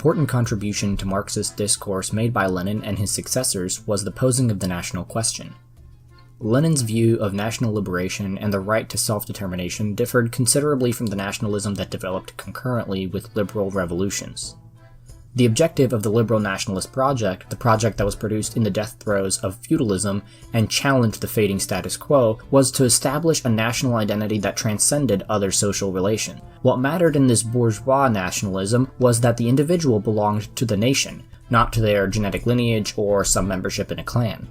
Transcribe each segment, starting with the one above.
important contribution to Marxist discourse made by Lenin and his successors was the posing of the national question. Lenin's view of national liberation and the right to self-determination differed considerably from the nationalism that developed concurrently with liberal revolutions. The objective of the liberal nationalist project, the project that was produced in the death throes of feudalism and challenged the fading status quo, was to establish a national identity that transcended other social relations. What mattered in this bourgeois nationalism was that the individual belonged to the nation, not to their genetic lineage or some membership in a clan.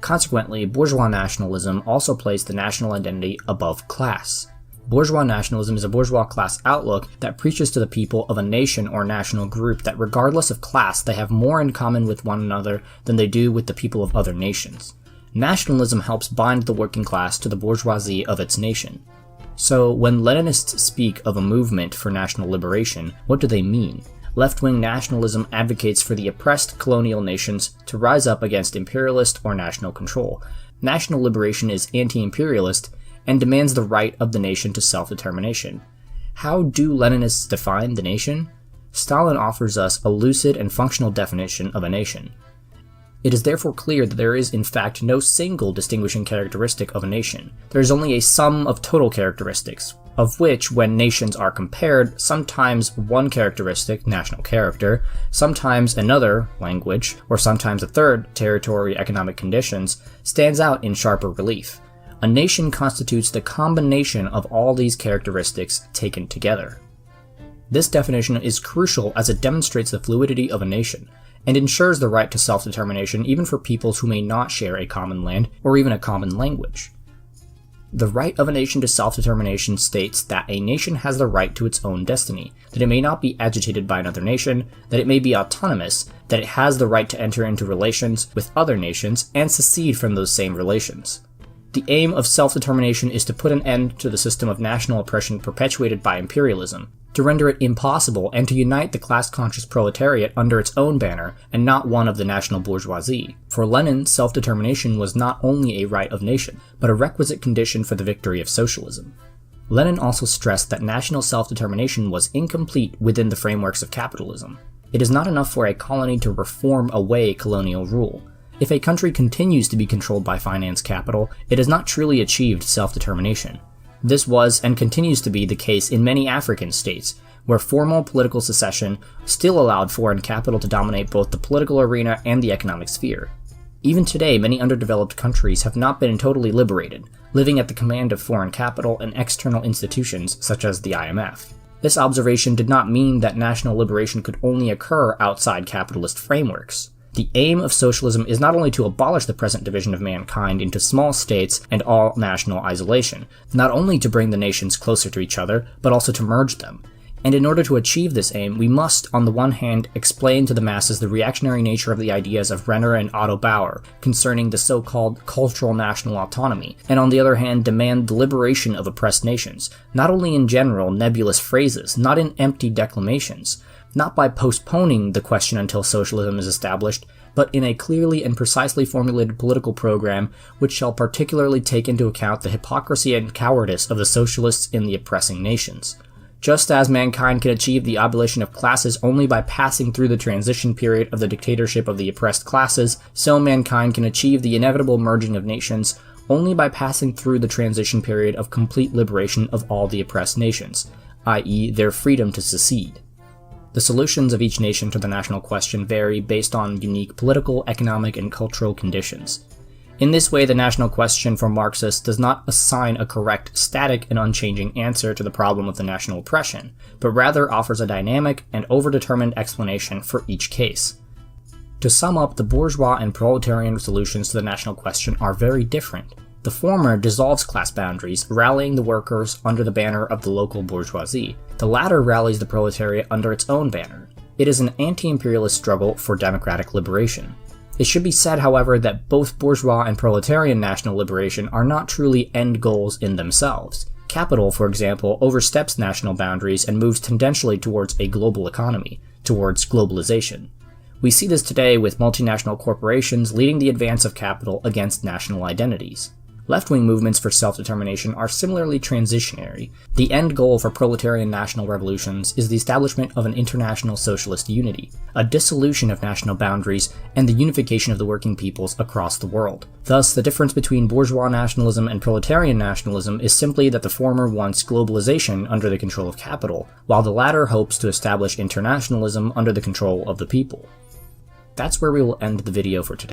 Consequently, bourgeois nationalism also placed the national identity above class. Bourgeois nationalism is a bourgeois class outlook that preaches to the people of a nation or national group that regardless of class, they have more in common with one another than they do with the people of other nations. Nationalism helps bind the working class to the bourgeoisie of its nation. So, when Leninists speak of a movement for national liberation, what do they mean? Left-wing nationalism advocates for the oppressed colonial nations to rise up against imperialist or national control. National liberation is anti-imperialist and demands the right of the nation to self-determination. How do Leninists define the nation? Stalin offers us a lucid and functional definition of a nation. It is therefore clear that there is in fact no single distinguishing characteristic of a nation. There is only a sum of total characteristics, of which, when nations are compared, sometimes one characteristic, national character, sometimes another, language, or sometimes a third, territory, economic conditions, stands out in sharper relief. A nation constitutes the combination of all these characteristics taken together. This definition is crucial as it demonstrates the fluidity of a nation, and ensures the right to self-determination even for peoples who may not share a common land or even a common language. The right of a nation to self-determination states that a nation has the right to its own destiny, that it may not be agitated by another nation, that it may be autonomous, that it has the right to enter into relations with other nations and secede from those same relations. The aim of self-determination is to put an end to the system of national oppression perpetuated by imperialism, to render it impossible and to unite the class-conscious proletariat under its own banner and not one of the national bourgeoisie. For Lenin, self-determination was not only a right of nation, but a requisite condition for the victory of socialism. Lenin also stressed that national self-determination was incomplete within the frameworks of capitalism. It is not enough for a colony to reform away colonial rule. If a country continues to be controlled by finance capital, it has not truly achieved self-determination. This was and continues to be the case in many African states, where formal political secession still allowed foreign capital to dominate both the political arena and the economic sphere. Even today, many underdeveloped countries have not been totally liberated, living at the command of foreign capital and external institutions such as the IMF. This observation did not mean that national liberation could only occur outside capitalist frameworks. The aim of socialism is not only to abolish the present division of mankind into small states and all national isolation, not only to bring the nations closer to each other, but also to merge them. And in order to achieve this aim, we must, on the one hand, explain to the masses the reactionary nature of the ideas of Renner and Otto Bauer concerning the so-called cultural national autonomy, and on the other hand, demand the liberation of oppressed nations, not only in general, nebulous phrases, not in empty declamations, not by postponing the question until socialism is established, but in a clearly and precisely formulated political program which shall particularly take into account the hypocrisy and cowardice of the socialists in the oppressing nations. Just as mankind can achieve the abolition of classes only by passing through the transition period of the dictatorship of the oppressed classes, so mankind can achieve the inevitable merging of nations only by passing through the transition period of complete liberation of all the oppressed nations, i.e. their freedom to secede. The solutions of each nation to the national question vary based on unique political, economic, and cultural conditions. In this way, the national question for Marxists does not assign a correct, static, and unchanging answer to the problem of the national oppression, but rather offers a dynamic and overdetermined explanation for each case. To sum up, the bourgeois and proletarian solutions to the national question are very different. The former dissolves class boundaries, rallying the workers under the banner of the local bourgeoisie. The latter rallies the proletariat under its own banner. It is an anti-imperialist struggle for democratic liberation. It should be said, however, that both bourgeois and proletarian national liberation are not truly end goals in themselves. Capital, for example, oversteps national boundaries and moves tendentially towards a global economy, towards globalization. We see this today with multinational corporations leading the advance of capital against national identities. Left-wing movements for self-determination are similarly transitionary. The end goal for proletarian national revolutions is the establishment of an international socialist unity, a dissolution of national boundaries, and the unification of the working peoples across the world. Thus, the difference between bourgeois nationalism and proletarian nationalism is simply that the former wants globalization under the control of capital, while the latter hopes to establish internationalism under the control of the people. That's where we will end the video for today.